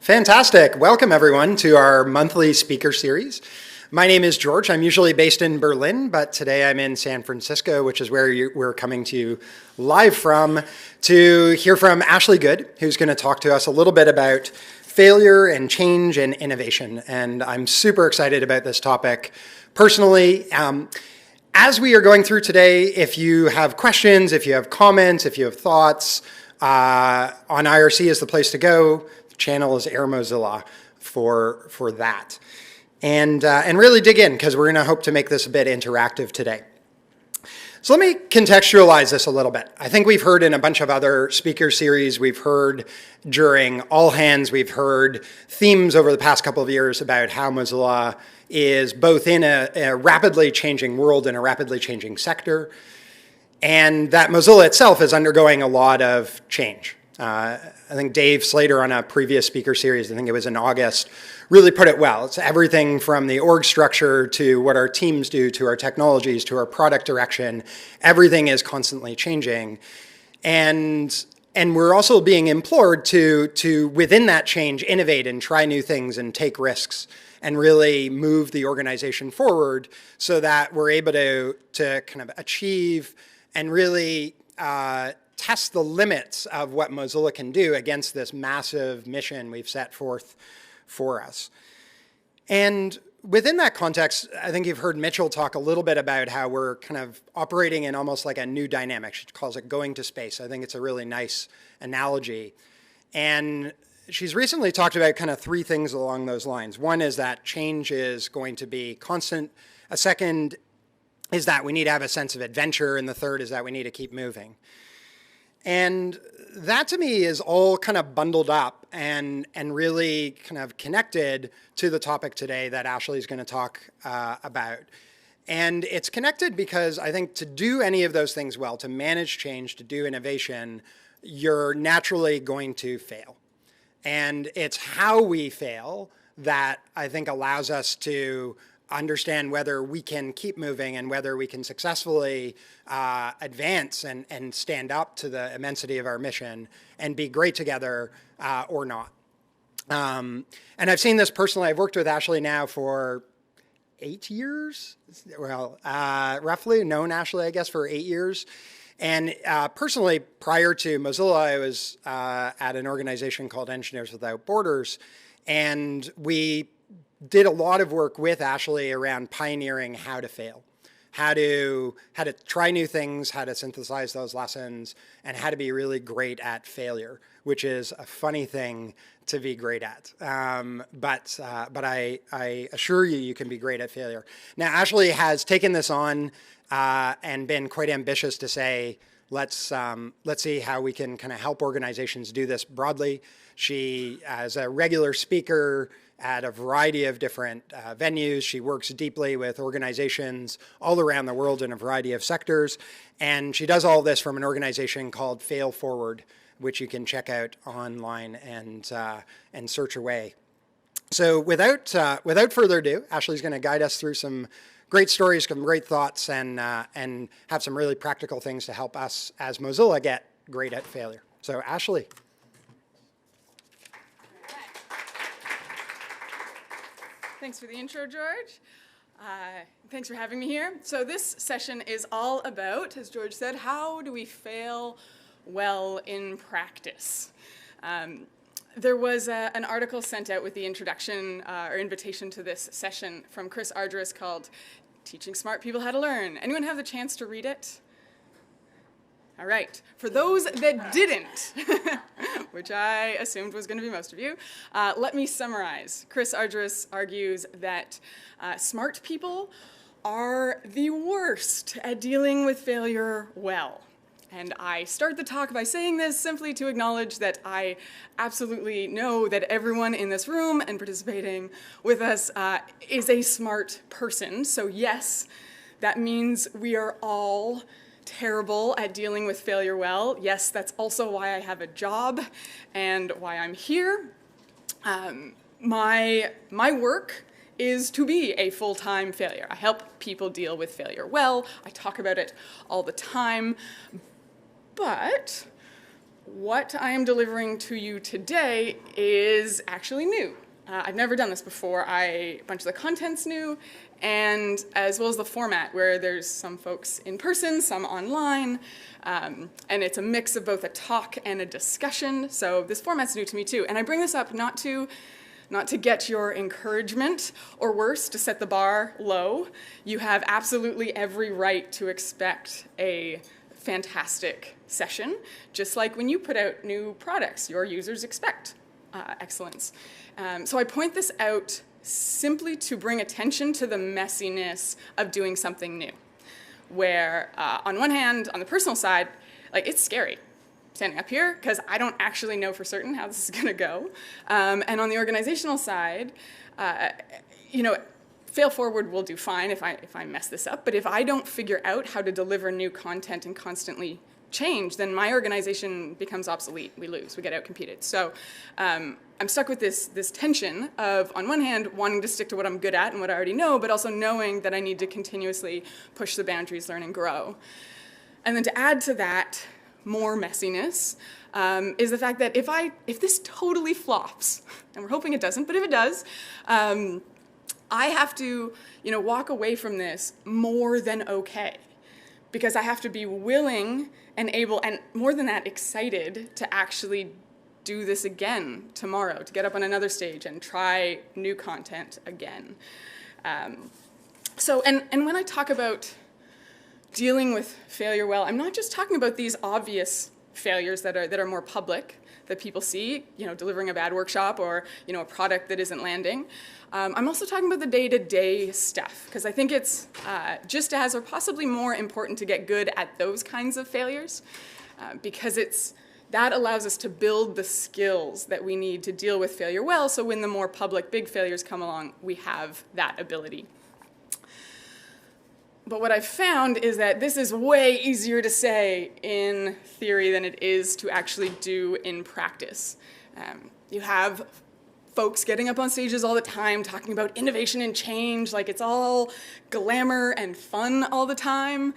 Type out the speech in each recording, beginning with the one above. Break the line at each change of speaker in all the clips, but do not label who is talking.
Fantastic. Welcome, everyone, to our monthly speaker series. My name is George. I'm usually based in Berlin, but today I'm in San Francisco, which is where we're coming to you live from, to hear from Ashley Good, who's going to talk to us a little bit about failure and change and innovation. And I'm super excited about this topic personally. As we are going through today, if you have questions, if you have comments, if you have thoughts, on IRC is the place to go. The channel is Air Mozilla for that. And really dig in, because we're going to hope to make this a bit interactive today. So let me contextualize this a little bit. I think we've heard in a bunch of other speaker series, we've heard during All Hands, we've heard themes over the past couple of years about how Mozilla is both in a rapidly changing world and a rapidly changing sector, and that Mozilla itself is undergoing a lot of change. I think Dave Slater on a previous speaker series, I think it was in August, really put it well. It's everything from the org structure to what our teams do, to our technologies, to our product direction. Everything is constantly changing. And we're also being implored to within that change, innovate and try new things and take risks and really move the organization forward so that we're able to kind of achieve and really test the limits of what Mozilla can do against this massive mission we've set forth for us. And within that context, I think you've heard Mitchell talk a little bit about how we're kind of operating in almost like a new dynamic. She calls it going to space. I think it's a really nice analogy. And she's recently talked about kind of three things along those lines. One is that change is going to be constant. A second is that we need to have a sense of adventure. And the third is that we need to keep moving. And that to me is all kind of bundled up and really kind of connected to the topic today that Ashley's going to talk about. And it's connected because I think to do any of those things well, to manage change, to do innovation, you're naturally going to fail. And it's how we fail that I think allows us to understand whether we can keep moving and whether we can successfully advance and stand up to the immensity of our mission and be great together or not. And I've seen this personally. I've worked with Ashley now for 8 years. Well, roughly known Ashley, I guess, for 8 years. And personally, prior to Mozilla, I was at an organization called Engineers Without Borders, and we did a lot of work with Ashley around pioneering how to fail, how to try new things, how to synthesize those lessons, and how to be really great at failure, which is a funny thing to be great at. But I assure you, you can be great at failure. Now, Ashley has taken this on and been quite ambitious to say, let's see how we can kind of help organizations do this broadly. She, as a regular speaker at a variety of different venues, she works deeply with organizations all around the world in a variety of sectors. And she does all this from an organization called Fail Forward, which you can check out online and search away. So without further ado, Ashley's going to guide us through some great stories, some great thoughts, and have some really practical things to help us as Mozilla get great at failure. So Ashley.
Thanks for the intro, George. Thanks for having me here. So this session is all about, as George said, how do we fail well in practice? There was an article sent out with the introduction or invitation to this session from Chris Argyris called Teaching Smart People How to Learn. Anyone have the chance to read it? All right. For those that didn't, which I assumed was going to be most of you, let me summarize. Chris Argyris argues that smart people are the worst at dealing with failure well. And I start the talk by saying this simply to acknowledge that I absolutely know that everyone in this room and participating with us is a smart person. So yes, that means we are all terrible at dealing with failure well. Yes, that's also why I have a job and why I'm here. My work is to be a full-time failure. I help people deal with failure well. I talk about it all the time. But what I am delivering to you today is actually new. I've never done this before. A bunch of the content's new, and as well as the format, where there's some folks in person, some online, and it's a mix of both a talk and a discussion. So this format's new to me too. And I bring this up not to get your encouragement, or worse, to set the bar low. You have absolutely every right to expect a fantastic session, just like when you put out new products, your users expect excellence. So I point this out simply to bring attention to the messiness of doing something new, where on one hand, on the personal side, like, it's scary standing up here because I don't actually know for certain how this is going to go. And on the organizational side, fail forward will do fine if I mess this up. But if I don't figure out how to deliver new content and constantly change, then my organization becomes obsolete. We lose. We get outcompeted. So I'm stuck with this tension of, on one hand, wanting to stick to what I'm good at and what I already know, but also knowing that I need to continuously push the boundaries, learn, and grow. And then to add to that more messiness is the fact that if this totally flops, and we're hoping it doesn't, but if it does, I have to, walk away from this more than okay, because I have to be willing and able, and more than that, excited to actually do this again tomorrow, to get up on another stage and try new content again. And when I talk about dealing with failure well, I'm not just talking about these obvious failures that are more public, that people see, delivering a bad workshop or, a product that isn't landing. I'm also talking about the day-to-day stuff, because I think it's just as, or possibly more important, to get good at those kinds of failures, because that allows us to build the skills that we need to deal with failure well, so when the more public big failures come along, we have that ability. But what I've found is that this is way easier to say in theory than it is to actually do in practice. You have folks getting up on stages all the time talking about innovation and change, like it's all glamour and fun all the time.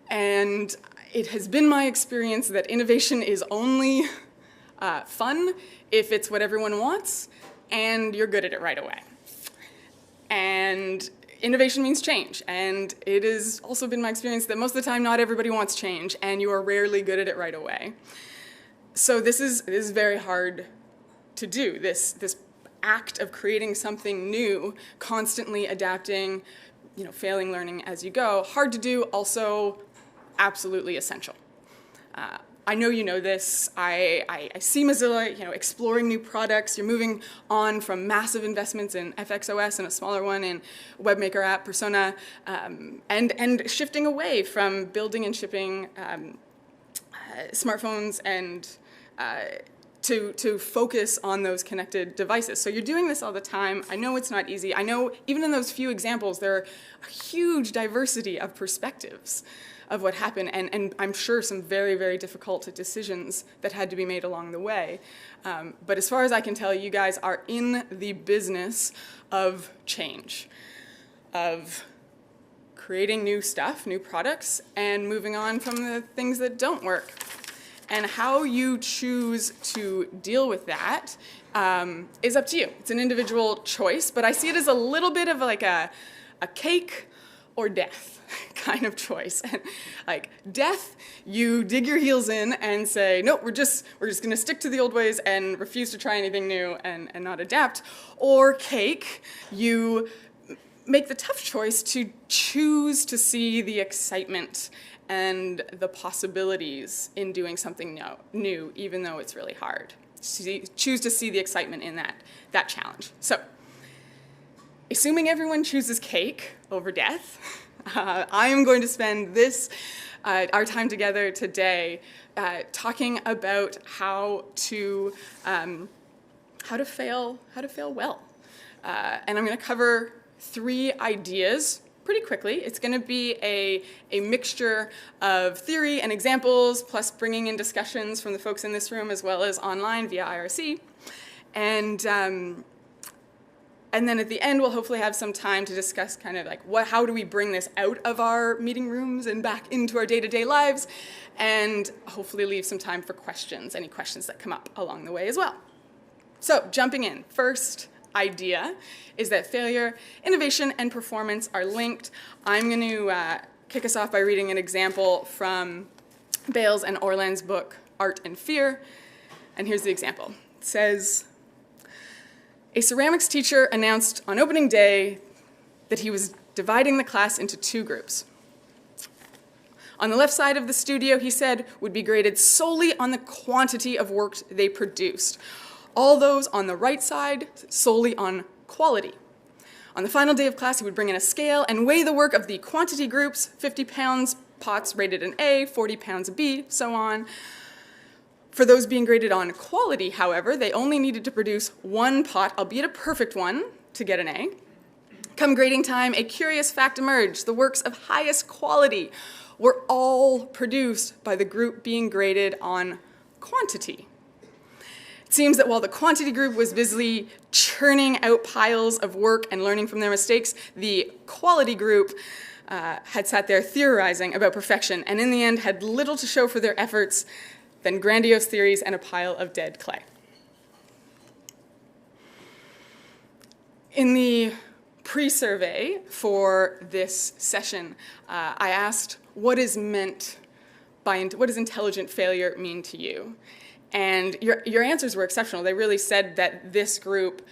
And it has been my experience that innovation is only fun if it's what everyone wants and you're good at it right away. And innovation means change, and it has also been my experience that most of the time not everybody wants change, and you are rarely good at it right away. So this is very hard to do, this act of creating something new, constantly adapting, failing, learning as you go. Hard to do, also absolutely essential. I know you know this. I see Mozilla, exploring new products. You're moving on from massive investments in FXOS and a smaller one in WebMaker app, Persona, and shifting away from building and shipping smartphones and to focus on those connected devices. So you're doing this all the time. I know it's not easy. I know even in those few examples, there are a huge diversity of perspectives of what happened, and I'm sure some very, very difficult decisions that had to be made along the way. But as far as I can tell, you guys are in the business of change, of creating new stuff, new products, and moving on from the things that don't work. And how you choose to deal with that is up to you. It's an individual choice, but I see it as a little bit of like a cake or death kind of choice. Like death, you dig your heels in and say, nope, we're just going to stick to the old ways and refuse to try anything new and not adapt. Or cake, you make the tough choice to choose to see the excitement and the possibilities in doing something new, even though it's really hard. Choose to see the excitement in that challenge. So, assuming everyone chooses cake over death, I am going to spend our time together today talking about how to fail well. And I'm going to cover 3 ideas pretty quickly. It's going to be a mixture of theory and examples, plus bringing in discussions from the folks in this room as well as online via IRC. And And then at the end, we'll hopefully have some time to discuss kind of like how do we bring this out of our meeting rooms and back into our day-to-day lives, and hopefully leave some time for questions, any questions that come up along the way as well. So jumping in, first idea is that failure, innovation, and performance are linked. I'm going to kick us off by reading an example from Bales and Orland's book, Art and Fear. And here's the example. It says, a ceramics teacher announced on opening day that he was dividing the class into 2 groups. On the left side of the studio, he said, would be graded solely on the quantity of work they produced. All those on the right side, solely on quality. On the final day of class, he would bring in a scale and weigh the work of the quantity groups, 50 pounds, pots rated an A, 40 pounds a B, so on. For those being graded on quality, however, they only needed to produce 1 pot, albeit a perfect one, to get an A. Come grading time, a curious fact emerged. The works of highest quality were all produced by the group being graded on quantity. It seems that while the quantity group was busily churning out piles of work and learning from their mistakes, the quality group had sat there theorizing about perfection, and in the end had little to show for their efforts than grandiose theories and a pile of dead clay. In the pre-survey for this session, I asked, what does intelligent failure mean to you? And your answers were exceptional. They really said that this group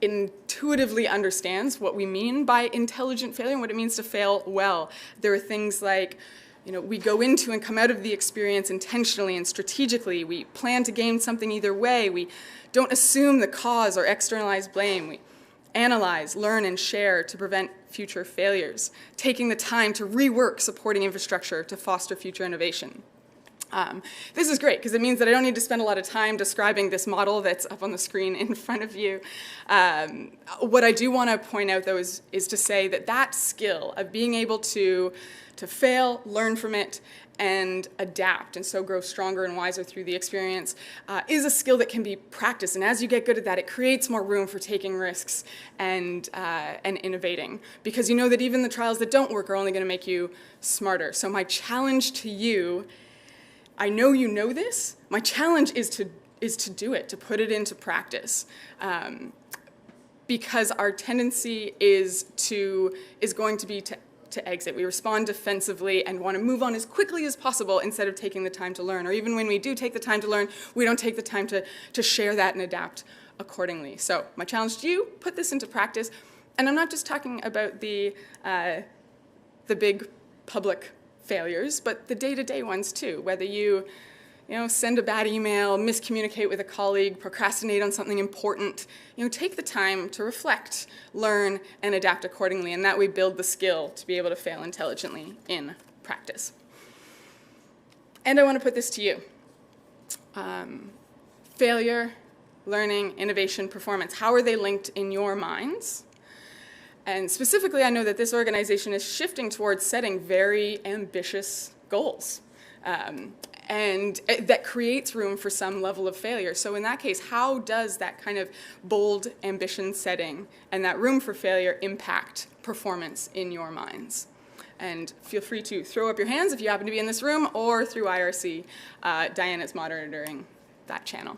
intuitively understands what we mean by intelligent failure and what it means to fail well. There are things like, we go into and come out of the experience intentionally and strategically. We plan to gain something either way. We don't assume the cause or externalize blame. We analyze, learn, and share to prevent future failures, taking the time to rework supporting infrastructure to foster future innovation. This is great because it means that I don't need to spend a lot of time describing this model that's up on the screen in front of you. What I do want to point out, though, is to say that that skill of being able to fail, learn from it, and adapt, and so grow stronger and wiser through the experience, is a skill that can be practiced. And as you get good at that, it creates more room for taking risks and innovating, because you know that even the trials that don't work are only going to make you smarter. So my challenge to you, I know you know this, my challenge is to do it, to put it into practice. Because our tendency is going to be to exit. We respond defensively and want to move on as quickly as possible instead of taking the time to learn. Or even when we do take the time to learn, we don't take the time to share that and adapt accordingly. So my challenge to you, put this into practice. And I'm not just talking about the big public failures, but the day-to-day ones too. Whether you send a bad email, miscommunicate with a colleague, procrastinate on something important, take the time to reflect, learn, and adapt accordingly, and that way build the skill to be able to fail intelligently in practice. And I want to put this to you. Failure, learning, innovation, performance, how are they linked in your minds? And specifically, I know that this organization is shifting towards setting very ambitious goals. And that creates room for some level of failure. So in that case, how does that kind of bold ambition setting and that room for failure impact performance in your minds? And feel free to throw up your hands if you happen to be in this room, or through IRC. Diana's monitoring that channel.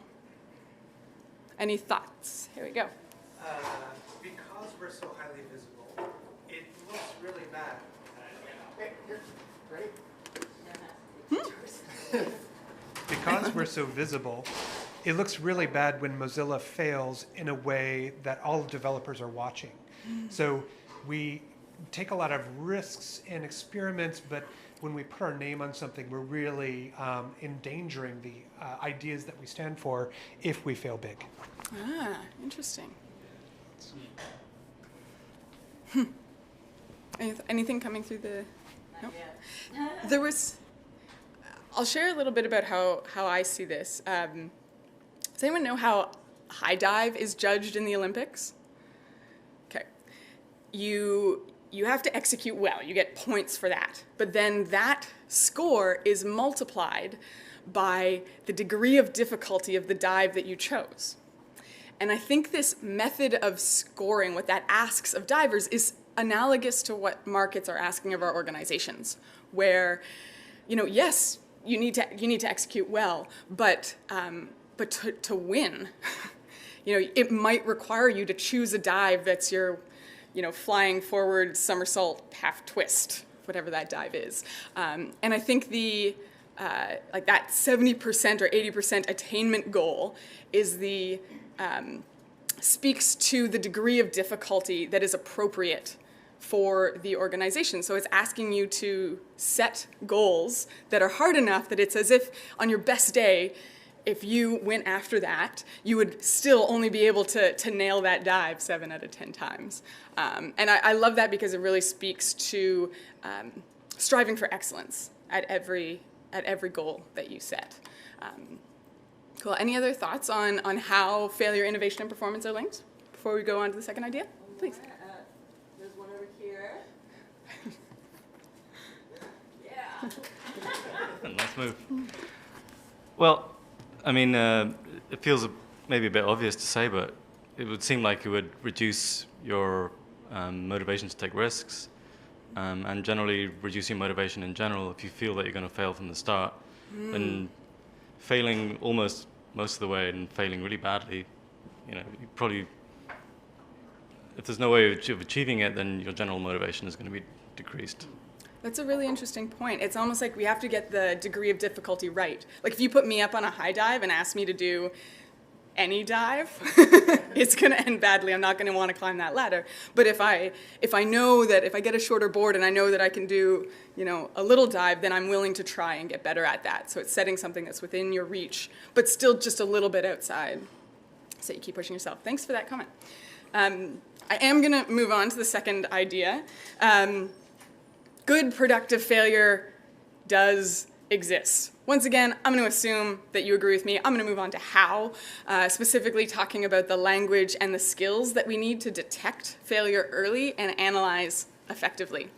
Any thoughts? Here we go.
Because we're so highly visible, it looks really bad.
Ready?
Because we're so visible, it looks really bad when Mozilla fails in a way that all developers are watching. So we take a lot of risks and experiments, but when we put our name on something, we're really endangering the ideas that we stand for if we fail big.
Ah, interesting. Anything coming through the... Nope. There was... I'll share a little bit about how I see this. Does anyone know how high dive is judged in the Olympics? Okay. You have to execute well. You get points for that. But then that score is multiplied by the degree of difficulty of the dive that you chose. And I think this method of scoring, what that asks of divers, is analogous to what markets are asking of our organizations, where, yes, you need to execute well, but to win, it might require you to choose a dive that's your, flying forward somersault half twist, whatever that dive is. And I think like that 70% or 80% attainment goal is speaks to the degree of difficulty that is appropriate for the organization. So it's asking you to set goals that are hard enough that it's as if on your best day, if you went after that, you would still only be able to nail that dive 7 out of 10 times. And I love that because it really speaks to striving for excellence at every goal that you set. Cool. Any other thoughts on how failure, innovation, and performance are linked before we go on to the second idea? Please.
There's one over here. Yeah.
Nice move. Well, I mean, it feels maybe a bit obvious to say, but it would seem like it would reduce your motivation to take risks, and generally reduce your motivation in general if you feel that you're going to fail from the start. And failing almost most of the way and failing really badly, you probably, if there's no way of achieving it, then your general motivation is going to be decreased.
That's a really interesting point. It's almost like we have to get the degree of difficulty right. Like if you put me up on a high dive and ask me to do any dive, it's going to end badly. I'm not going to want to climb that ladder. But if I know that if I get a shorter board and I know that I can do, a little dive, then I'm willing to try and get better at that. So it's setting something that's within your reach, but still just a little bit outside. So you keep pushing yourself. Thanks for that comment. I am going to move on to the second idea. Good productive failure does exist. Once again, I'm going to assume that you agree with me. I'm going to move on to how, specifically talking about the language and the skills that we need to detect failure early and analyze effectively.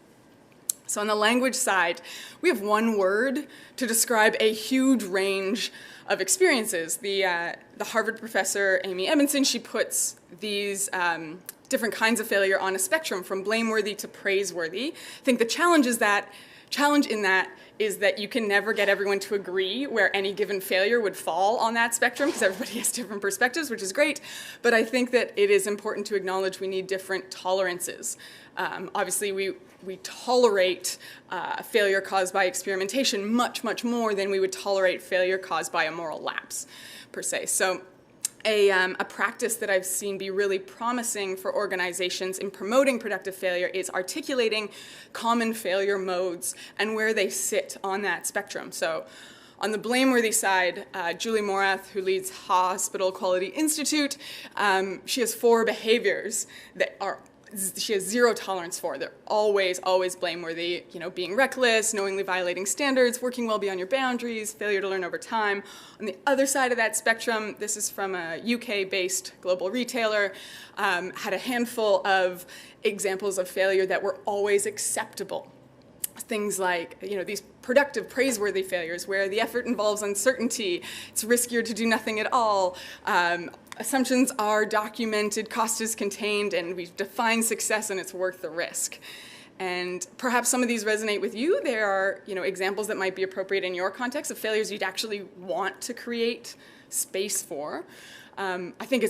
So on the language side, we have one word to describe a huge range of experiences. The Harvard professor, Amy Edmondson, she puts these different kinds of failure on a spectrum from blameworthy to praiseworthy. I think the challenge in that is that you can never get everyone to agree where any given failure would fall on that spectrum because everybody has different perspectives, which is great. But I think that it is important to acknowledge we need different tolerances. Obviously, we tolerate failure caused by experimentation much, much more than we would tolerate failure caused by a moral lapse, per se. So a practice that I've seen be really promising for organizations in promoting productive failure is articulating common failure modes and where they sit on that spectrum. So on the blameworthy side, Julie Morath, who leads Hospital Quality Institute, she has 4 behaviors that she has 0 tolerance for. They're always, always blameworthy. Being reckless, knowingly violating standards, working well beyond your boundaries, failure to learn over time. On the other side of that spectrum, this is from a UK-based global retailer, had a handful of examples of failure that were always acceptable. Things like, these productive, praiseworthy failures where the effort involves uncertainty, it's riskier to do nothing at all, assumptions are documented, cost is contained, and we define success and it's worth the risk. And perhaps some of these resonate with you. There are, examples that might be appropriate in your context of failures you'd actually want to create space for. I think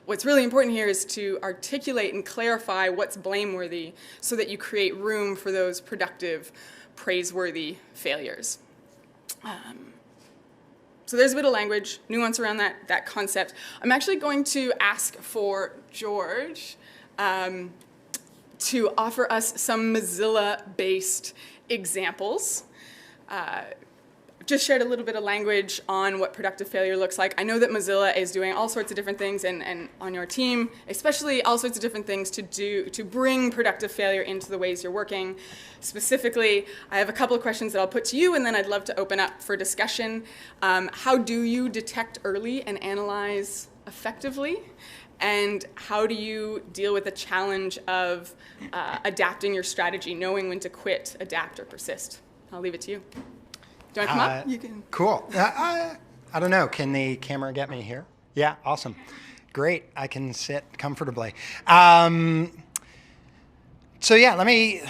what's really important here is to articulate and clarify what's blameworthy so that you create room for those productive, praiseworthy failures. So there's a bit of language, nuance around that concept. I'm actually going to ask for George to offer us some Mozilla-based examples. Just shared a little bit of language on what productive failure looks like. I know that Mozilla is doing all sorts of different things, and on your team, especially all sorts of different things to bring productive failure into the ways you're working. Specifically, I have a couple of questions that I'll put to you, and then I'd love to open up for discussion. How do you detect early and analyze effectively? And how do you deal with the challenge of adapting your strategy, knowing when to quit, adapt, or persist? I'll leave it to you. Do you want to come up? You can.
Cool. I don't know. Can the camera get me here? Yeah, awesome. Great, I can sit comfortably. So yeah, let me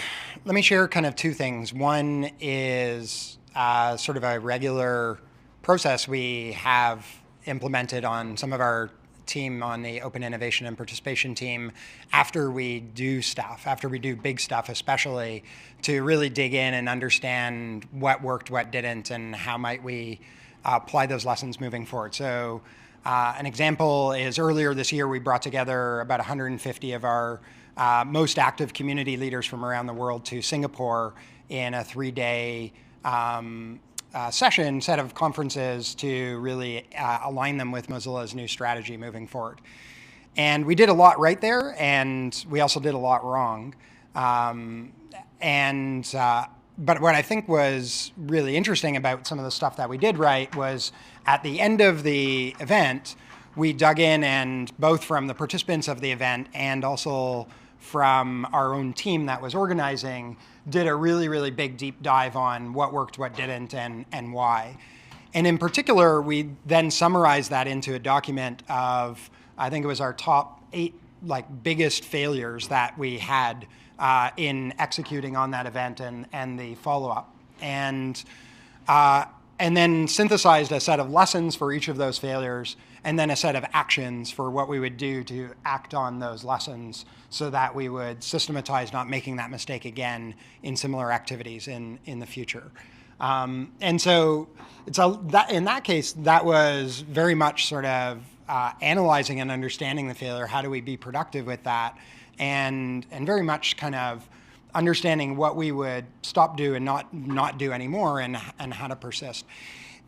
share kind of two things. One is sort of a regular process we have implemented on some of our team on the open innovation and participation team after we do stuff, after we do big stuff especially, to really dig in and understand what worked, what didn't, and how might we apply those lessons moving forward. So an example is earlier this year we brought together about 150 of our most active community leaders from around the world to Singapore in a 3-day set of conferences to really align them with Mozilla's new strategy moving forward. And we did a lot right there, and we also did a lot wrong. But what I think was really interesting about some of the stuff that we did right was at the end of the event, we dug in, and both from the participants of the event and also from our own team that was organizing, did a really, really big deep dive on what worked, what didn't, and why. And in particular, we then summarized that into a document of, I think it was our top 8 biggest failures that we had in executing on that event and the follow-up. And then synthesized a set of lessons for each of those failures, and then a set of actions for what we would do to act on those lessons so that we would systematize not making that mistake again in similar activities in the future. And so in that case, that was very much sort of analyzing and understanding the failure. How do we be productive with that? And very much kind of understanding what we would stop do and not do anymore, and how to persist.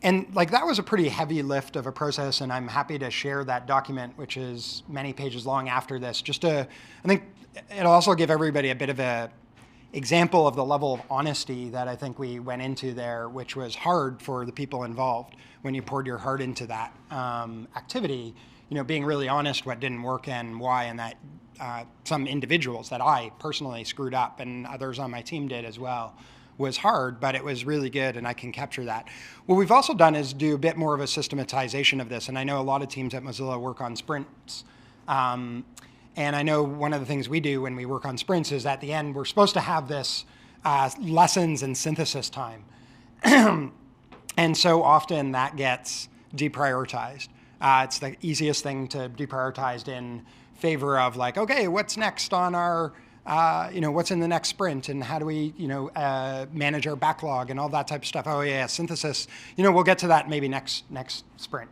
And that was a pretty heavy lift of a process, and I'm happy to share that document, which is many pages long after this, I think it'll also give everybody a bit of a example of the level of honesty that I think we went into there, which was hard for the people involved when you poured your heart into that activity, being really honest what didn't work and why, and that some individuals that I personally screwed up and others on my team did as well, was hard, but it was really good, and I can capture that. What we've also done is do a bit more of a systematization of this, and I know a lot of teams at Mozilla work on sprints. And I know one of the things we do when we work on sprints is at the end, we're supposed to have this lessons and synthesis time. And so often that gets deprioritized. It's the easiest thing to deprioritize in favor of okay, what's next on our what's in the next sprint, and how do we, manage our backlog and all that type of stuff. Oh yeah, synthesis. We'll get to that maybe next sprint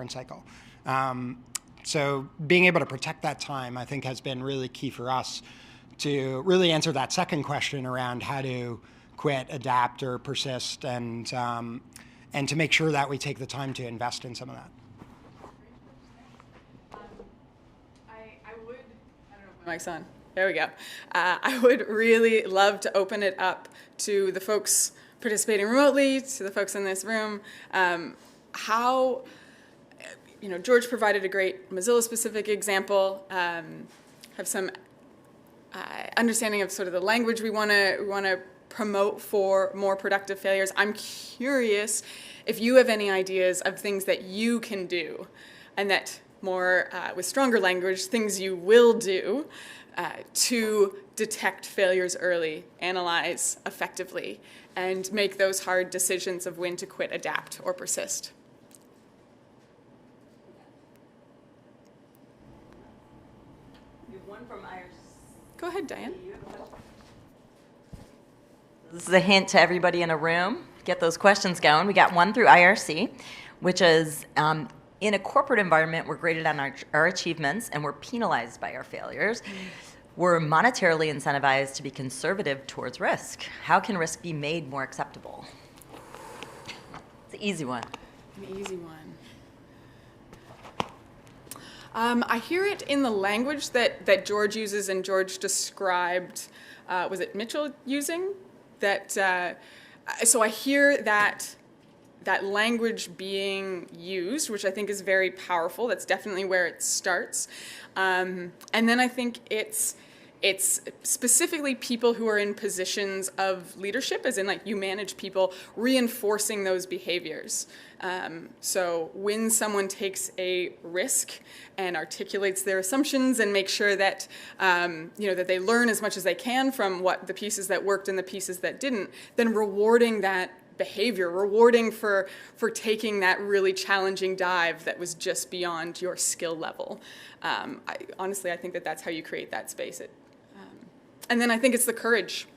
cycle. So being able to protect that time, I think, has been really key for us to really answer that second question around how to quit, adapt, or persist, and to make sure that we take the time to invest in some of that.
Mic's on. There we go. I would really love to open it up to the folks participating remotely, to the folks in this room. How, George provided a great Mozilla-specific example. Have some understanding of sort of the language we want to promote for more productive failures. I'm curious if you have any ideas of things that you can do, and that more with stronger language, things you will do to detect failures early, analyze effectively, and make those hard decisions of when to quit, adapt, or persist.
We have one from IRC.
Go ahead, Diane.
This is a hint to everybody in a room. Get those questions going. We got one through IRC, which is, in a corporate environment, we're graded on our achievements and we're penalized by our failures. We're monetarily incentivized to be conservative towards risk. How can risk be made more acceptable? It's an easy one.
An easy one. I hear it in the language that George uses, and George described, was it Mitchell using? So I hear that language being used, which I think is very powerful. That's definitely where it starts. And then I think it's It's specifically people who are in positions of leadership, as in like you manage people, reinforcing those behaviors. So when someone takes a risk and articulates their assumptions and makes sure that that they learn as much as they can from what the pieces that worked and the pieces that didn't, then rewarding that behavior, rewarding for taking that really challenging dive that was just beyond your skill level. Honestly, I think that that's how you create that space. And then I think it's the courage.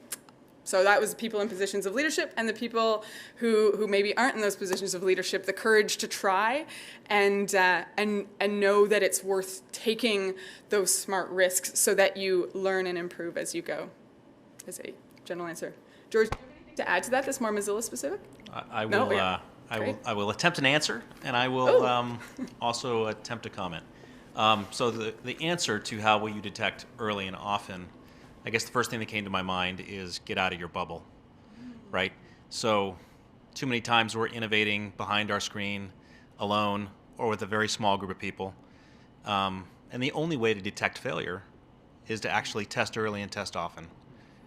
So that was people in positions of leadership and the people who maybe aren't in those positions of leadership, the courage to try and know that it's worth taking those smart risks so that you learn and improve as you go, is a general answer. George, do you have anything to add to that that's more Mozilla specific?
I will attempt an answer, and I will also attempt a comment. So the answer to how will you detect early and often, I guess the first thing that came to my mind is get out of your bubble, right? So too many times we're innovating behind our screen, alone, or with a very small group of people. And the only way to detect failure is to actually test early and test often,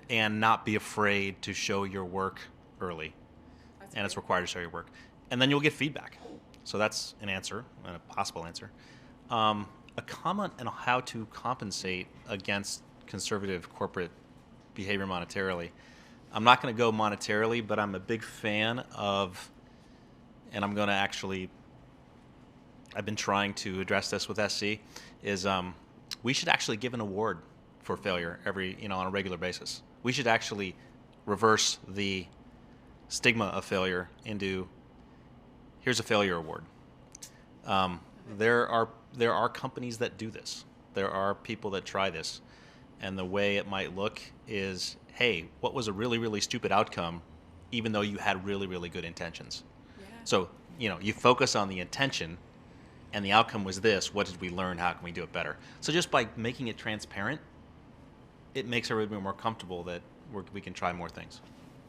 and not be afraid to show your work early. And it's required to show your work. And then you'll get feedback. So that's an answer, and a possible answer. A comment on how to compensate against conservative corporate behavior monetarily. I'm not going to go monetarily, but I'm a big fan of, and I'm going to actually, I've been trying to address this with SC, is we should actually give an award for failure on a regular basis. We should actually reverse the stigma of failure into, here's a failure award. There are companies that do this. There are people that try this. And the way it might look is, hey, what was a really, really stupid outcome, even though you had really, really good intentions? Yeah. So, you focus on the intention, and the outcome was this. What did we learn? How can we do it better? So just by making it transparent, it makes everybody more comfortable that we can try more things.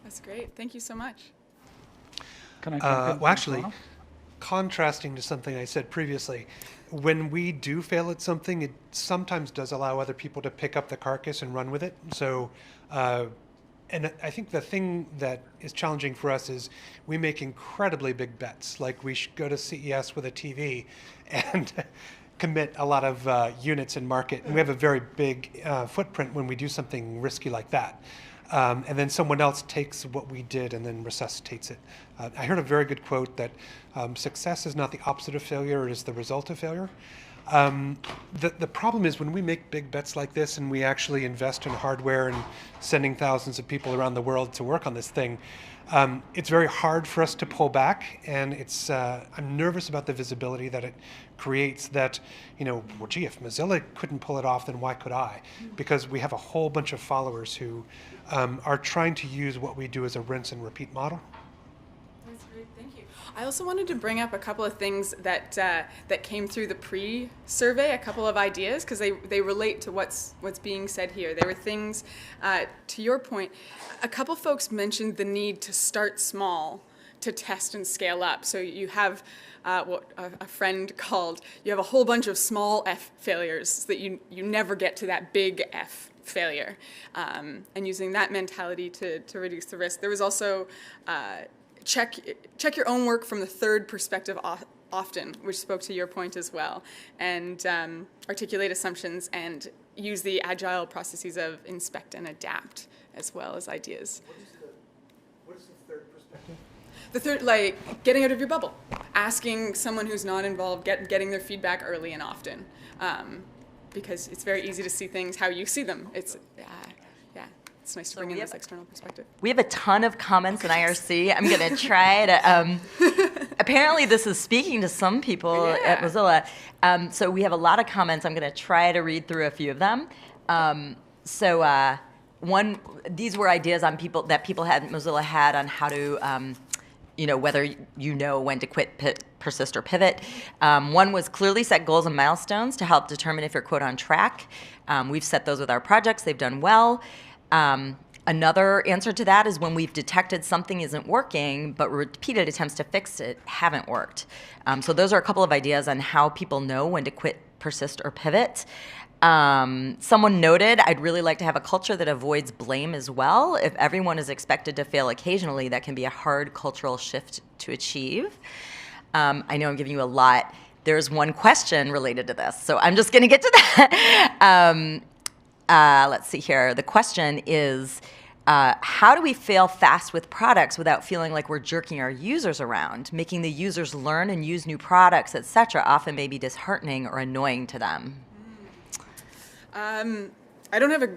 That's great. Thank you so much.
Can I well, actually, contrasting to something I said previously, when we do fail at something, it sometimes does allow other people to pick up the carcass and run with it. So, and I think the thing that is challenging for us is we make incredibly big bets. Like we should go to CES with a TV and commit a lot of units in market. And we have a very big footprint when we do something risky like that. And then someone else takes what we did and then resuscitates it. I heard a very good quote that success is not the opposite of failure, it is the result of failure. The problem is when we make big bets like this and we actually invest in hardware and sending thousands of people around the world to work on this thing, it's very hard for us to pull back, and I'm nervous about the visibility that it creates that, well, gee, if Mozilla couldn't pull it off, then why could I? Because we have a whole bunch of followers who are trying to use what we do as a rinse and repeat model.
That's great, thank you. I also wanted to bring up a couple of things that came through the pre-survey, a couple of ideas, because they relate to what's being said here. They were things, to your point, a couple folks mentioned the need to start small to test and scale up. So you have what a friend called, you have a whole bunch of small F failures so that you never get to that big F failure, and using that mentality to reduce the risk. There was also check your own work from the third perspective often, which spoke to your point as well, and articulate assumptions and use the agile processes of inspect and adapt as well as ideas.
What is the third perspective?
The third, like getting out of your bubble, asking someone who's not involved, getting their feedback early and often, because it's very easy to see things how you see them. It's it's nice to bring in this external perspective.
We have a ton of comments in IRC. I'm going to try to. Apparently, this is speaking to some people at Mozilla. So we have a lot of comments. I'm going to try to read through a few of them. These were ideas on Mozilla had on how to, whether when to quit, persist, or pivot. One was clearly set goals and milestones to help determine if you're, quote, on track. We've set those with our projects. They've done well. Another answer to that is when we've detected something isn't working, but repeated attempts to fix it haven't worked. So those are a couple of ideas on how people know when to quit, persist, or pivot. Someone noted, I'd really like to have a culture that avoids blame as well. If everyone is expected to fail occasionally, that can be a hard cultural shift to achieve. I know I'm giving you a lot. There's one question related to this, so I'm just going to get to that. Let's see here. The question is, how do we fail fast with products without feeling like we're jerking our users around? Making the users learn and use new products, etc., often may be disheartening or annoying to them.
I don't have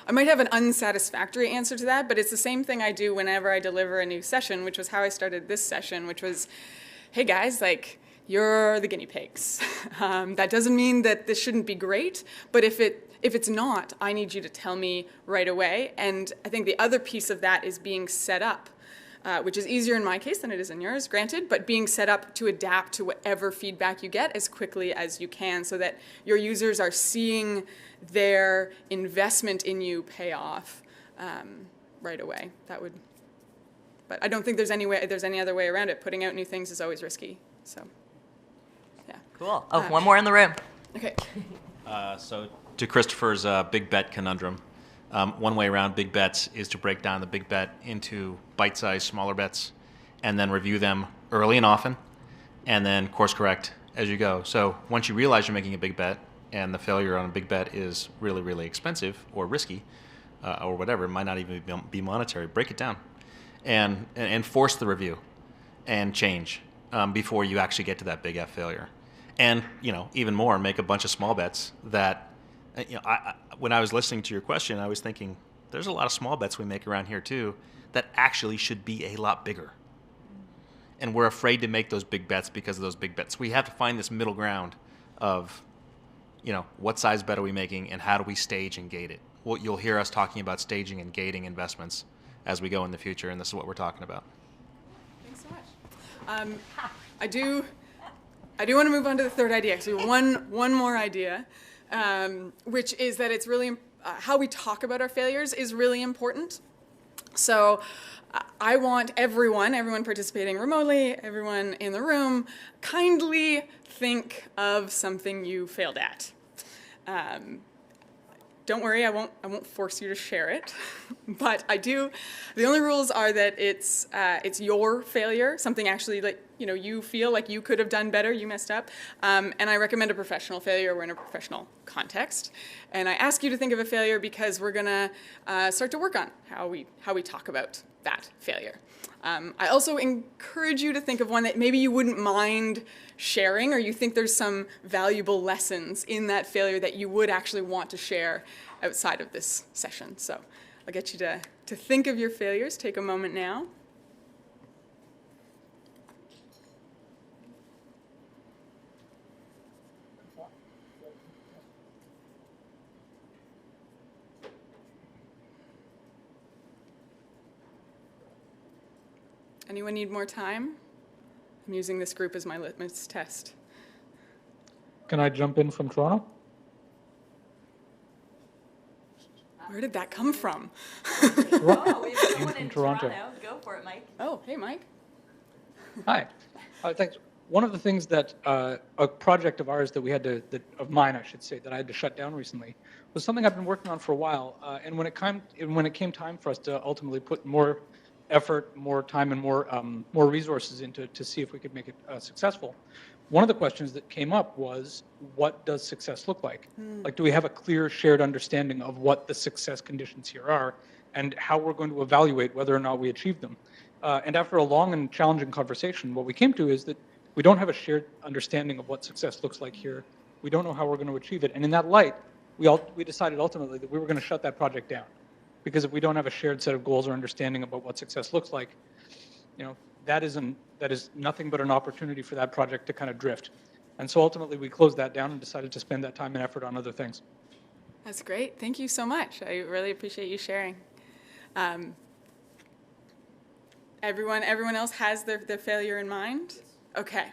I might have an unsatisfactory answer to that, but it's the same thing I do whenever I deliver a new session, which was how I started this session, which was, hey guys, like, you're the guinea pigs. That doesn't mean that this shouldn't be great, but if it's not, I need you to tell me right away. And I think the other piece of that is being set up, which is easier in my case than it is in yours, granted, but being set up to adapt to whatever feedback you get as quickly as you can so that your users are seeing their investment in you pay off right away. But I don't think there's any other way around it. Putting out new things is always risky, so. Yeah.
Cool. Oh, one more in the room.
Okay.
So to Christopher's big bet conundrum, one way around big bets is to break down the big bet into bite-sized, smaller bets, and then review them early and often, and then course correct as you go. So once you realize you're making a big bet, and the failure on a big bet is really, really expensive or risky, or whatever, it might not even be monetary, break it down, and force the review, and change before you actually get to that big F failure. And even more, make a bunch of small bets that. When I was listening to your question, I was thinking, there's a lot of small bets we make around here too that actually should be a lot bigger. And we're afraid to make those big bets because of those big bets. We have to find this middle ground of, what size bet are we making and how do we stage and gate it? Well, you'll hear us talking about staging and gating investments as we go in the future, and this is what we're talking about.
Thanks so much. I do want to move on to the third idea. So one more idea. Which is that it's really, how we talk about our failures is really important. So I want everyone participating remotely, everyone in the room, kindly think of something you failed at. Don't worry, I won't force you to share it, but I do. The only rules are that it's your failure, something actually like you feel like you could have done better, you messed up, and I recommend a professional failure. We're in a professional context, and I ask you to think of a failure because we're gonna start to work on how we talk about that failure. I also encourage you to think of one that maybe you wouldn't mind sharing, or you think there's some valuable lessons in that failure that you would actually want to share outside of this session. So I'll get you to think of your failures. Take a moment now. Anyone need more time? I'm using this group as my litmus test.
Can I jump in from Toronto?
Where did that come from?
Oh, we have someone in
Toronto.
Toronto. Go for it, Mike.
Oh, hey, Mike.
Hi. Thanks. One of the things that a project of ours that we had to, of mine, I should say, that I had to shut down recently, was something I've been working on for a while. And when it came time for us to ultimately put more effort, more time, and more resources into to see if we could make it successful, one of the questions that came up was, what does success look like? Like, do we have a clear shared understanding of what the success conditions here are and how we're going to evaluate whether or not we achieve them? And after a long and challenging conversation, what we came to is that we don't have a shared understanding of what success looks like here. We don't know how we're going to achieve it. And in that light, we decided ultimately that we were going to shut that project down. Because if we don't have a shared set of goals or understanding about what success looks like, that is nothing but an opportunity for that project to kind of drift. And so ultimately we closed that down and decided to spend that time and effort on other things.
That's great. Thank you so much. I really appreciate you sharing. Everyone else has their failure in mind? Okay.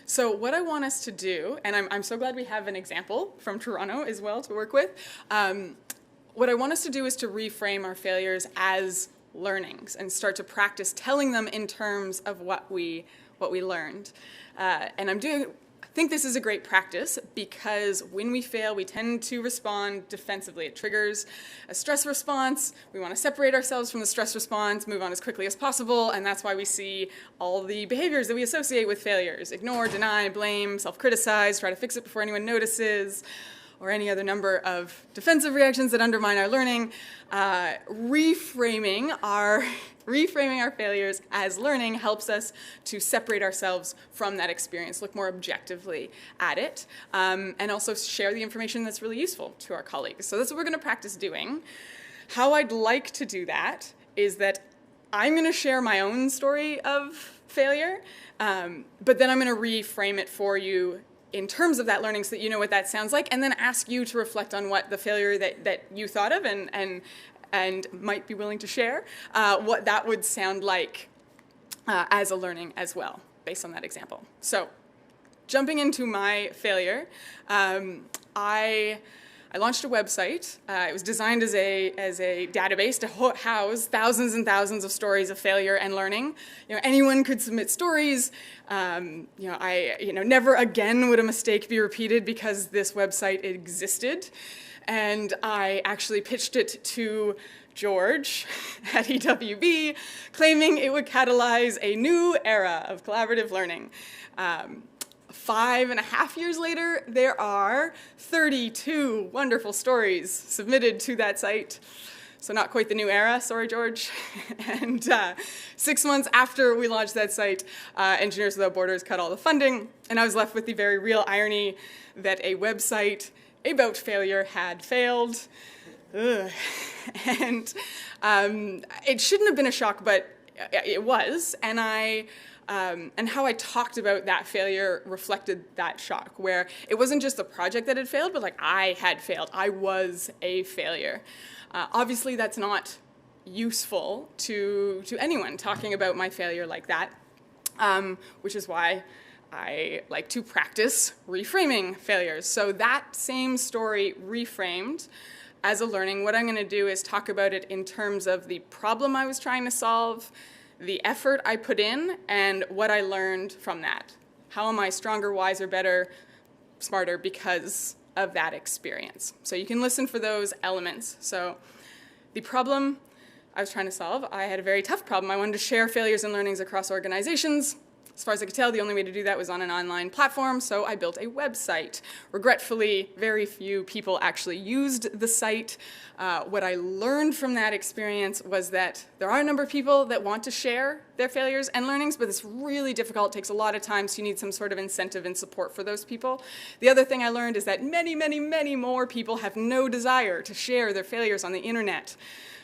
So what I want us to do, and I'm so glad we have an example from Toronto as well to work with. what I want us to do is to reframe our failures as learnings and start to practice telling them in terms of what we learned. And I think this is a great practice because when we fail, we tend to respond defensively. It triggers a stress response. We want to separate ourselves from the stress response, move on as quickly as possible, and that's why we see all the behaviors that we associate with failures. Ignore, deny, blame, self-criticize, try to fix it before anyone notices, or any other number of defensive reactions that undermine our learning. Reframing our failures as learning helps us to separate ourselves from that experience, look more objectively at it, and also share the information that's really useful to our colleagues. So that's what we're going to practice doing. How I'd like to do that is that I'm going to share my own story of failure, but then I'm going to reframe it for you in terms of that learning so that you know what that sounds like, and then ask you to reflect on what the failure that you thought of and might be willing to share, what that would sound like as a learning as well, based on that example. So, jumping into my failure, I launched a website. It was designed as a database to house thousands and thousands of stories of failure and learning. Anyone could submit stories. Never again would a mistake be repeated because this website existed. And I actually pitched it to George at EWB, claiming it would catalyze a new era of collaborative learning. 5.5 years later, there are 32 wonderful stories submitted to that site. So not quite the new era, sorry, George. And 6 months after we launched that site, Engineers Without Borders cut all the funding, and I was left with the very real irony that a website about failure had failed. Ugh. And it shouldn't have been a shock, but it was, and how I talked about that failure reflected that shock, where it wasn't just the project that had failed, but like I had failed. I was a failure. Obviously, that's not useful to anyone talking about my failure like that, which is why I like to practice reframing failures. So that same story reframed as a learning, what I'm going to do is talk about it in terms of the problem I was trying to solve, the effort I put in, and what I learned from that. How am I stronger, wiser, better, smarter because of that experience? So you can listen for those elements. So the problem I was trying to solve, I had a very tough problem. I wanted to share failures and learnings across organizations. As far as I could tell, the only way to do that was on an online platform, so I built a website. Regretfully, very few people actually used the site. What I learned from that experience was that there are a number of people that want to share their failures and learnings, but it's really difficult. It takes a lot of time, so you need some sort of incentive and support for those people. The other thing I learned is that many, many, many more people have no desire to share their failures on the internet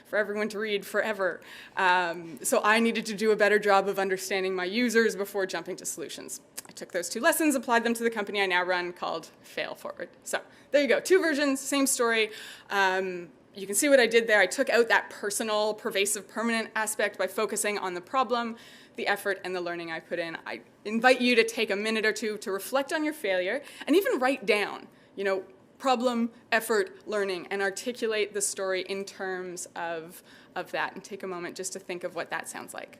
for everyone to read forever. So I needed to do a better job of understanding my users before jumping to solutions. I took those 2 lessons, applied them to the company I now run called Fail Forward. So there you go, 2 versions, same story. You can see what I did there. I took out that personal, pervasive, permanent aspect by focusing on the problem, the effort, and the learning I put in. I invite you to take a minute or 2 to reflect on your failure and even write down, problem, effort, learning, and articulate the story in terms of that, and take a moment just to think of what that sounds like.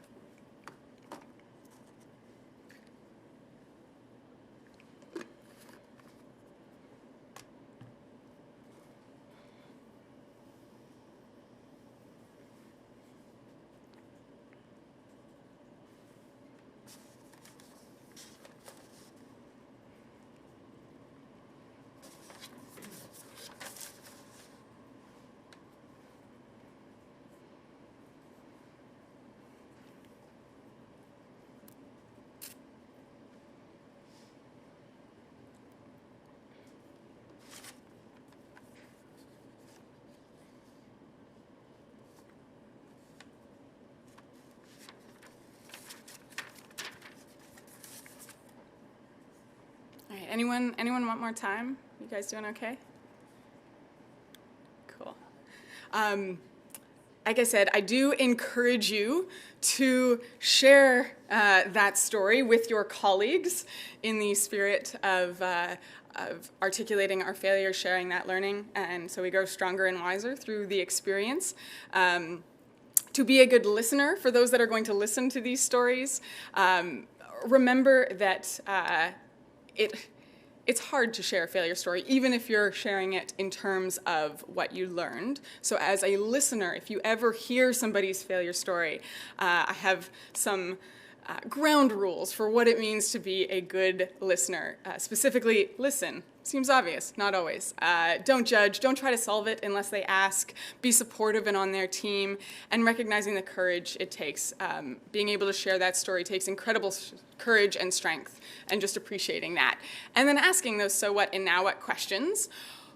All right, anyone want more time? You guys doing okay? Cool. like I said, I do encourage you to share that story with your colleagues in the spirit of articulating our failures, sharing that learning, and so we grow stronger and wiser through the experience. To be a good listener for those that are going to listen to these stories, remember that it's hard to share a failure story, even if you're sharing it in terms of what you learned. So as a listener, if you ever hear somebody's failure story, I have some ground rules for what it means to be a good listener. Specifically, listen. Seems obvious, not always. Don't judge, don't try to solve it unless they ask. Be supportive and on their team, and recognizing the courage it takes. Being able to share that story takes incredible courage and strength, and just appreciating that. And then asking those so what and now what questions,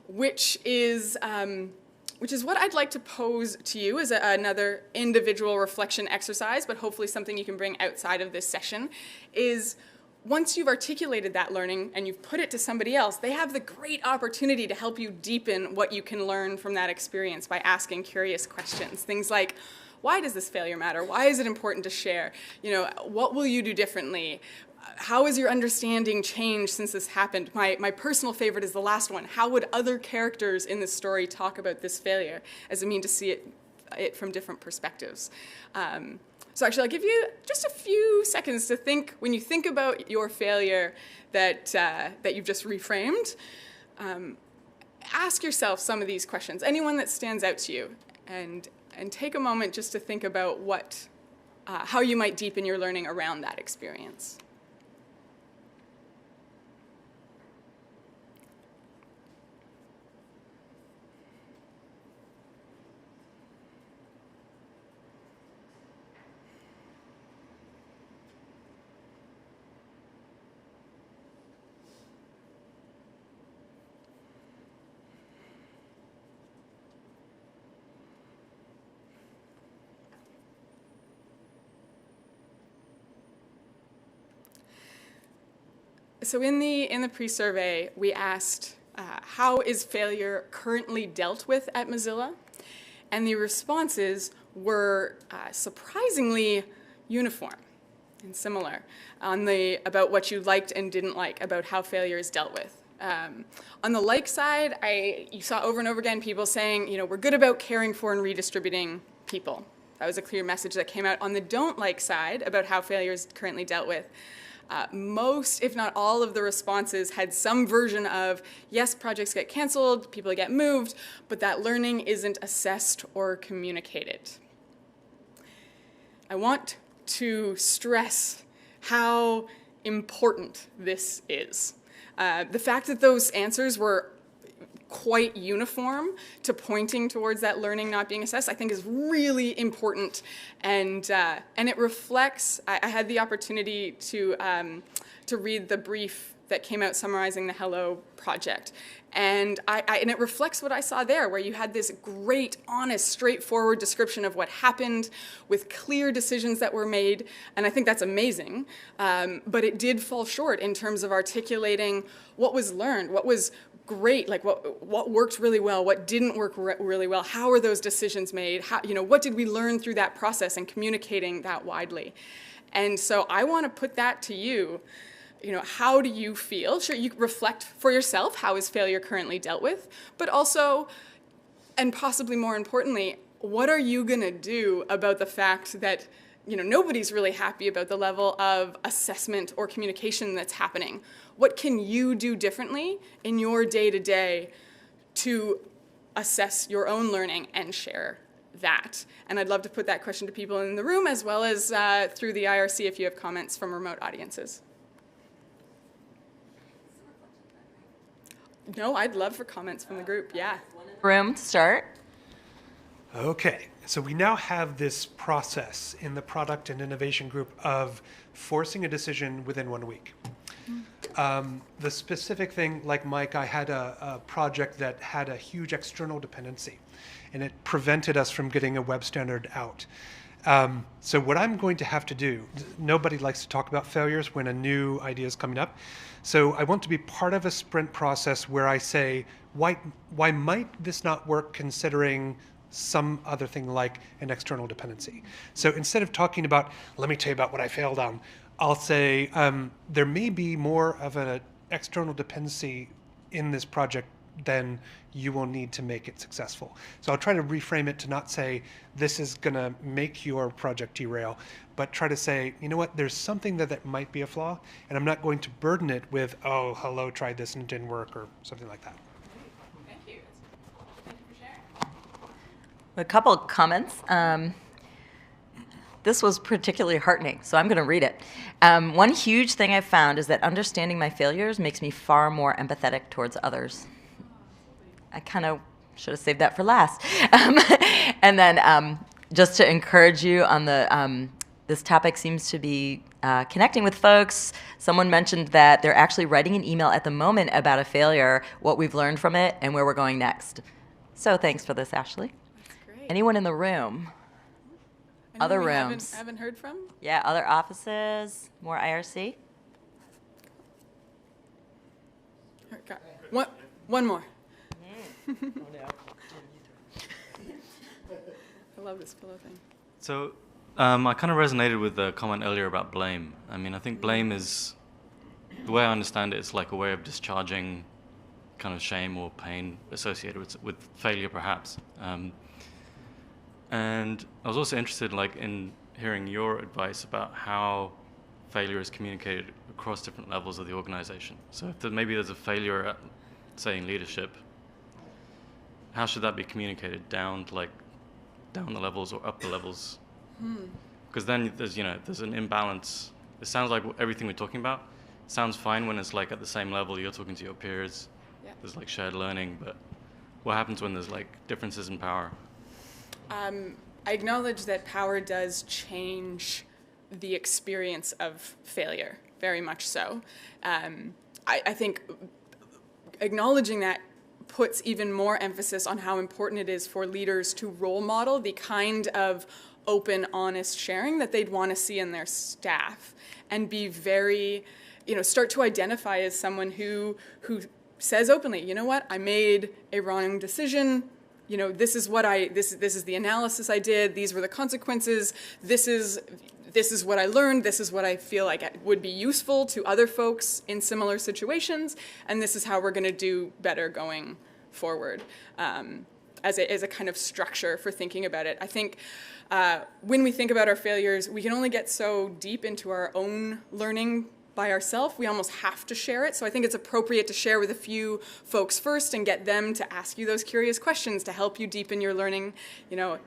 which is what I'd like to pose to you as another individual reflection exercise, but hopefully something you can bring outside of this session, is once you've articulated that learning and you've put it to somebody else, they have the great opportunity to help you deepen what you can learn from that experience by asking curious questions. Things like, why does this failure matter? Why is it important to share? You know, what will you do differently? How has your understanding changed since this happened? My personal favorite is the last one. How would other characters in this story talk about this failure as a mean to see it from different perspectives? So actually, I'll give you just a few seconds to think, when you think about your failure that you've just reframed, ask yourself some of these questions, anyone that stands out to you, and take a moment just to think about how you might deepen your learning around that experience. So in the pre-survey, we asked, how is failure currently dealt with at Mozilla? And the responses were surprisingly uniform and similar about what you liked and didn't like about how failure is dealt with. On the like side, you saw over and over again people saying, you know, we're good about caring for and redistributing people. That was a clear message that came out. On the don't like side about how failure is currently dealt with, most, if not all, of the responses had some version of, yes, projects get canceled, people get moved, but that learning isn't assessed or communicated. I want to stress how important this is. The fact that those answers were quite uniform to pointing towards that learning not being assessed, I think is really important, and it reflects. I had the opportunity to read the brief that came out summarizing the Hello project, and it reflects what I saw there, where you had this great, honest, straightforward description of what happened with clear decisions that were made, and I think that's amazing, but it did fall short in terms of articulating what was learned, what was great, like what worked really well, what didn't work really well, how were those decisions made, what did we learn through that process, and communicating that widely. And so I want to put that to you. How do you feel? Sure, you reflect for yourself, how is failure currently dealt with, but also, and possibly more importantly, what are you going to do about the fact that nobody's really happy about the level of assessment or communication that's happening? What can you do differently in your day-to-day to assess your own learning and share that? And I'd love to put that question to people in the room, as well as through the IRC if you have comments from remote audiences. No, I'd love for comments from the group, yeah.
Room to start.
Okay, so we now have this process in the product and innovation group of forcing a decision within 1 week. The specific thing, like Mike, I had a project that had a huge external dependency, and it prevented us from getting a web standard out. So what I'm going to have to do, nobody likes to talk about failures when a new idea is coming up. So I want to be part of a sprint process where I say, why might this not work considering some other thing like an external dependency. So instead of talking about, let me tell you about what I failed on, I'll say there may be more of an external dependency in this project than you will need to make it successful. So I'll try to reframe it to not say this is going to make your project derail, but try to say, you know what, there's something that might be a flaw, and I'm not going to burden it with, oh, hello, tried this and it didn't work, or something like that.
Thank you. Thank you for sharing.
A couple of comments. This was particularly heartening, so I'm going to read it. One huge thing I've found is that understanding my failures makes me far more empathetic towards others. I kind of should have saved that for last. And then just to encourage you on the, this topic seems to be connecting with folks. Someone mentioned that they're actually writing an email at the moment about a failure, what we've learned from it, and where we're going next. So thanks for this, Ashley.
That's great.
Anyone in the room?
Anyone
Other
we
rooms?
Haven't heard from?
Yeah, other offices, more IRC?
Got one more. I love this pillow thing.
So I kind of resonated with the comment earlier about blame. I mean, I think blame is, the way I understand it, it's like a way of discharging kind of shame or pain associated with failure, perhaps. And I was also interested, like, in hearing your advice about how failure is communicated across different levels of the organization. So if maybe there's a failure at, say, in leadership, how should that be communicated down to, like, down the levels or up the levels? Because then there's an imbalance. It sounds like everything we're talking about sounds fine when it's like at the same level, you're talking to your peers.
Yeah.
There's like shared learning, but what happens when there's like differences in power?
I acknowledge that power does change the experience of failure, very much so. I think acknowledging that puts even more emphasis on how important it is for leaders to role model the kind of open, honest sharing that they'd want to see in their staff, and be very, start to identify as someone who says openly, you know what, I made a wrong decision. This is the analysis I did. These were the consequences. This is what I learned. This is what I feel like would be useful to other folks in similar situations. And this is how we're going to do better going forward, as a kind of structure for thinking about it. I think when we think about our failures, we can only get so deep into our own learning by ourselves. We almost have to share it. So I think it's appropriate to share with a few folks first and get them to ask you those curious questions to help you deepen your learning.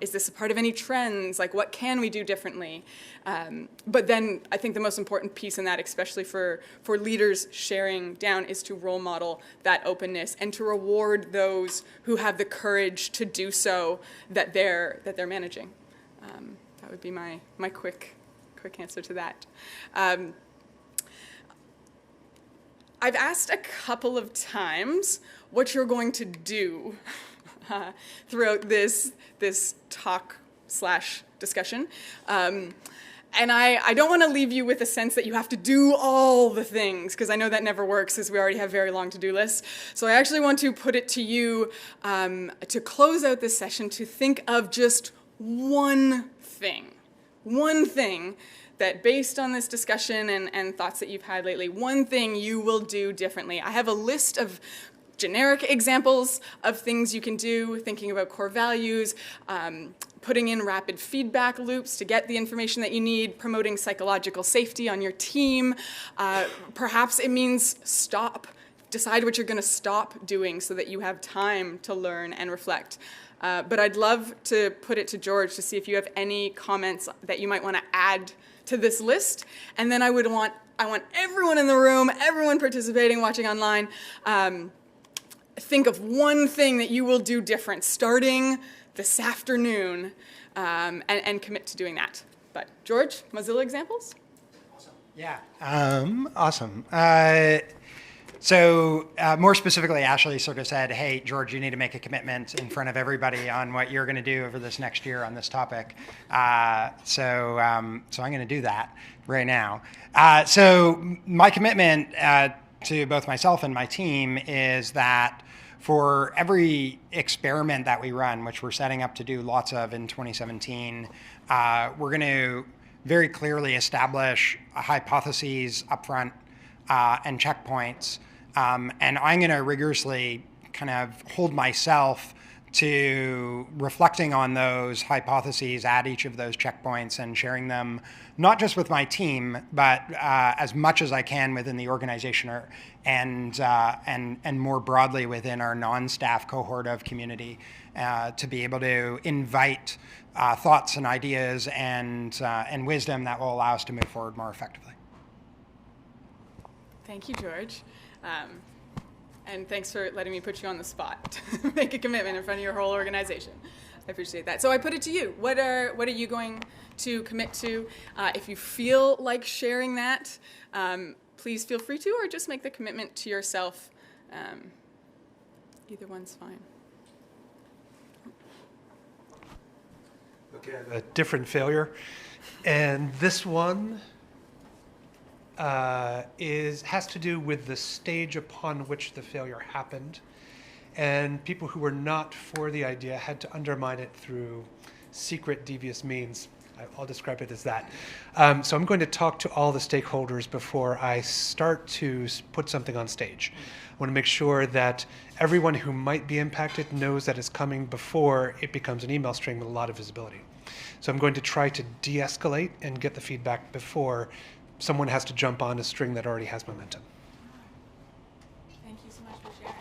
Is this a part of any trends? Like, what can we do differently? But then I think the most important piece in that, especially for leaders sharing down, is to role model that openness and to reward those who have the courage to do so that they're managing. That would be my quick answer to that. I've asked a couple of times what you're going to do throughout this talk/discussion. And I don't want to leave you with a sense that you have to do all the things, because I know that never works, as we already have very long to-do lists. So I actually want to put it to you to close out this session to think of just one thing that, based on this discussion and thoughts that you've had lately, one thing you will do differently. I have a list of generic examples of things you can do, thinking about core values, putting in rapid feedback loops to get the information that you need, promoting psychological safety on your team. Perhaps it means decide what you're going to stop doing so that you have time to learn and reflect. But I'd love to put it to George to see if you have any comments that you might want to add to this list. And then I want everyone in the room, everyone participating, watching online, think of one thing that you will do different starting this afternoon, and commit to doing that. But George, Mozilla examples?
Awesome. Yeah, awesome. So more specifically, Ashley sort of said, hey, George, you need to make a commitment in front of everybody on what you're going to do over this next year on this topic. So I'm going to do that right now. So my commitment to both myself and my team is that for every experiment that we run, which we're setting up to do lots of in 2017, we're going to very clearly establish hypotheses upfront and checkpoints. And I'm going to rigorously kind of hold myself to reflecting on those hypotheses at each of those checkpoints and sharing them not just with my team, but as much as I can within the organization and more broadly within our non-staff cohort of community to be able to invite thoughts and ideas and wisdom that will allow us to move forward more effectively.
Thank you, George. And thanks for letting me put you on the spot to make a commitment in front of your whole organization. I appreciate that. So I put it to you. What are you going to commit to? If you feel like sharing that, please feel free to, or just make the commitment to yourself. Either one's fine.
Okay, I have a different failure. And this one has to do with the stage upon which the failure happened. And people who were not for the idea had to undermine it through secret, devious means. I'll describe it as that. So I'm going to talk to all the stakeholders before I start to put something on stage. I want to make sure that everyone who might be impacted knows that it's coming before it becomes an email string with a lot of visibility. So I'm going to try to de-escalate and get the feedback before someone has to jump on a string that already has momentum.
Thank you so much for sharing.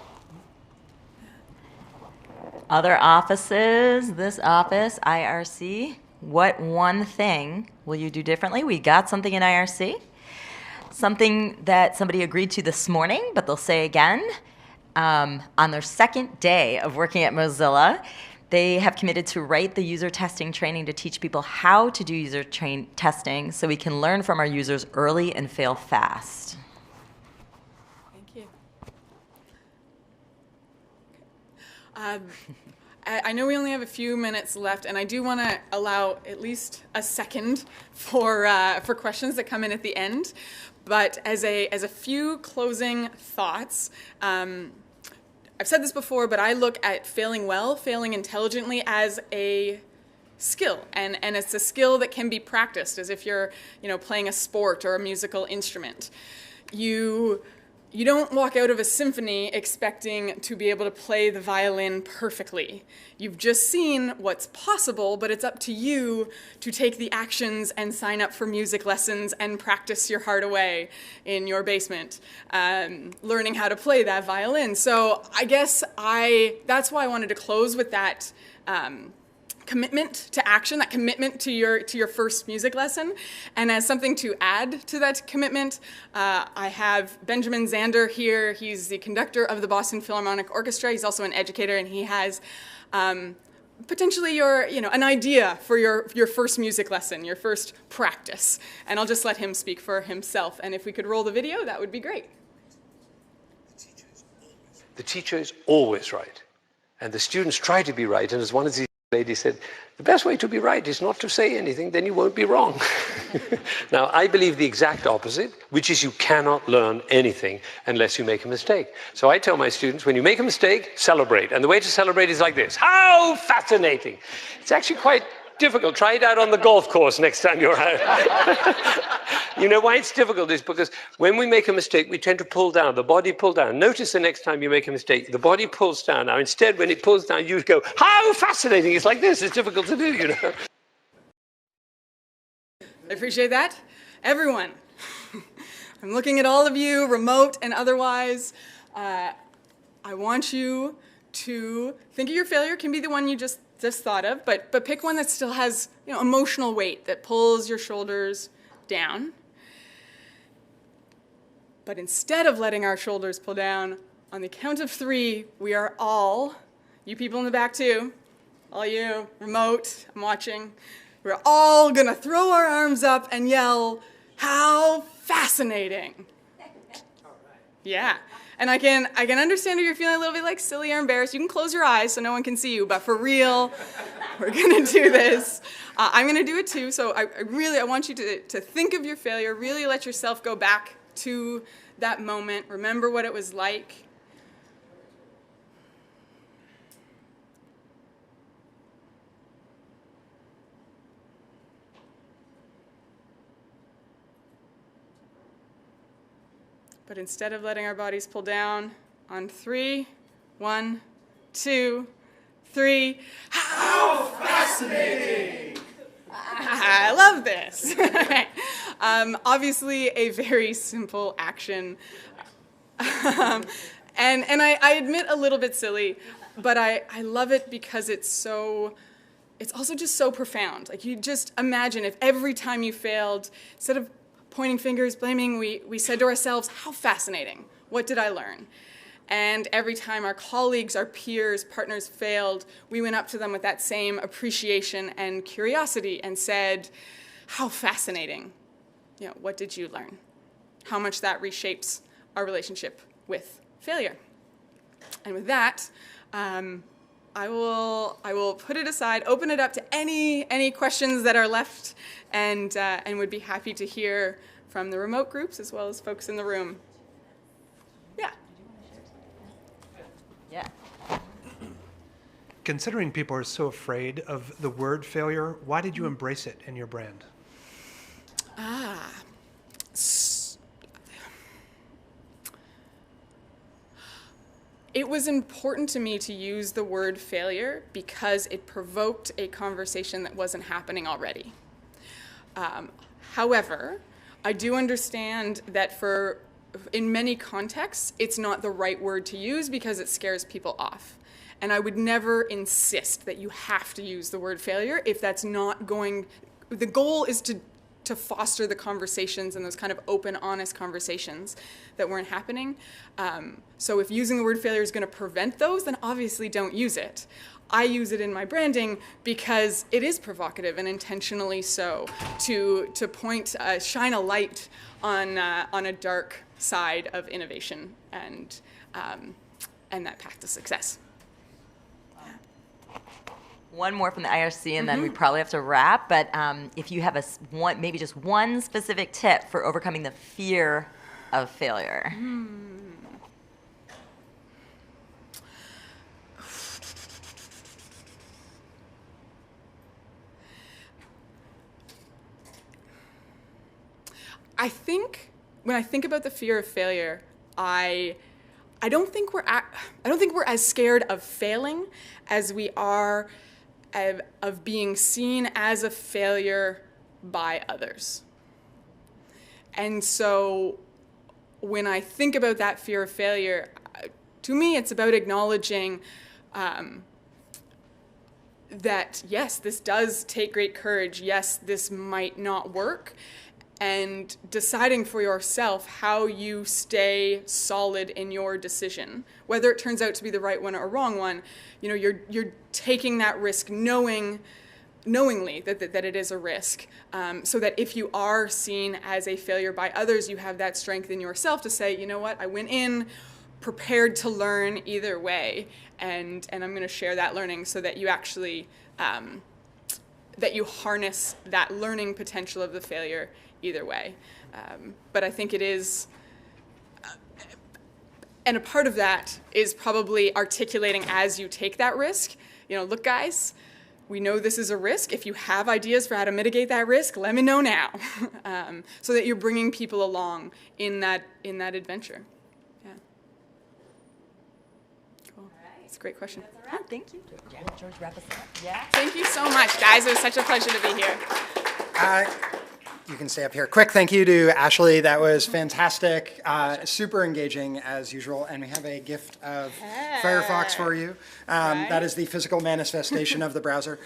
Other offices, this office, IRC, what one thing will you do differently? We got something in IRC, something that somebody agreed to this morning, but they'll say again. On their second day of working at Mozilla, they have committed to write the user testing training to teach people how to do user testing so we can learn from our users early and fail fast.
Thank you. I know we only have a few minutes left, and I do want to allow at least a second for questions that come in at the end. But as a few closing thoughts, I've said this before, but I look at failing well, failing intelligently as a skill, and it's a skill that can be practiced, as if you're playing a sport or a musical instrument. You don't walk out of a symphony expecting to be able to play the violin perfectly. You've just seen what's possible, but it's up to you to take the actions and sign up for music lessons and practice your heart away in your basement, learning how to play that violin. So I guess that's why I wanted to close with that commitment to action, that commitment to your first music lesson. And as something to add to that commitment, I have Benjamin Zander here. He's the conductor of the Boston Philharmonic Orchestra. He's also an educator, and he has potentially an idea for your first music lesson, your first practice. And I'll just let him speak for himself. And if we could roll the video, that would be great.
The teacher is always right, and the students try to be right. And as one of these ladies said, the best way to be right is not to say anything, then you won't be wrong. Now, I believe the exact opposite, which is you cannot learn anything unless you make a mistake. So I tell my students, when you make a mistake, celebrate. And the way to celebrate is like this. How fascinating! It's actually quite difficult. Try it out on the golf course next time you're out. You know why it's difficult is because when we make a mistake, we tend to pull down, the body pull down. Notice the next time you make a mistake, the body pulls down. Now, instead, when it pulls down, you go, how fascinating. It's like this. It's difficult to do,
I appreciate that. Everyone, I'm looking at all of you, remote and otherwise. I want you to think of your failure. It can be the one you just thought of, but pick one that still has emotional weight, that pulls your shoulders down. But instead of letting our shoulders pull down, on the count of 3, we are all, you people in the back too, all you, remote, I'm watching, we're all gonna throw our arms up and yell, how fascinating. Yeah, and I can understand if you're feeling a little bit like silly or embarrassed. You can close your eyes so no one can see you, but for real, we're gonna do this. I'm gonna do it too, so I want you to think of your failure, really let yourself go back to that moment, remember what it was like. But instead of letting our bodies pull down, on 3, 1, 2, 3. How fascinating! I love this. Obviously, a very simple action. And I admit a little bit silly, but I love it because it's also just so profound. Like, you just imagine if every time you failed, instead of pointing fingers, blaming, we said to ourselves, how fascinating. What did I learn? And every time our colleagues, our peers, partners failed, we went up to them with that same appreciation and curiosity and said, how fascinating. What did you learn? How much that reshapes our relationship with failure. And with that, I will put it aside, open it up to any questions that are left, and would be happy to hear from the remote groups as well as folks in the room. Yeah.
Yeah.
Considering people are so afraid of the word failure, why did you embrace it in your brand?
It was important to me to use the word failure because it provoked a conversation that wasn't happening already. However, I do understand that in many contexts, it's not the right word to use because it scares people off. And I would never insist that you have to use the word failure if that's not going. The goal is to foster the conversations and those kind of open, honest conversations that weren't happening. So if using the word failure is going to prevent those, then obviously don't use it. I use it in my branding because it is provocative and intentionally so, to shine a light on a dark side of innovation and that path to success.
One more from the IRC, and then we probably have to wrap. But if you have maybe just one specific tip for overcoming the fear of failure.
I think when I think about the fear of failure, I don't think we're as scared of failing as we are of being seen as a failure by others. And so when I think about that fear of failure, to me it's about acknowledging that yes, this does take great courage. Yes, this might not work. And deciding for yourself how you stay solid in your decision, whether it turns out to be the right one or wrong one, you're taking that risk knowingly that it is a risk, so that if you are seen as a failure by others, you have that strength in yourself to say, you know what, I went in prepared to learn either way, and I'm going to share that learning so that you actually that you harness that learning potential of the failure either way. But I think it is, and a part of that is probably articulating as you take that risk, look guys, we know this is a risk. If you have ideas for how to mitigate that risk, let me know now. So that you're bringing people along in that adventure. Yeah. Cool. That's a great question.
Thank you. George, wrap us up. Yeah.
Thank you so much, guys. It was such a pleasure to be here.
You can stay up here. Quick thank you to Ashley. That was fantastic. Super engaging as usual. And we have a gift of Firefox for you. That is the physical manifestation of the browser.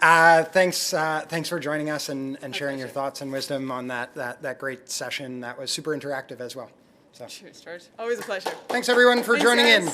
Thanks for joining us and sharing your thoughts and wisdom on that great session. That was super interactive as well. So.
Cheers, George. Always a pleasure.
Thanks everyone for joining in.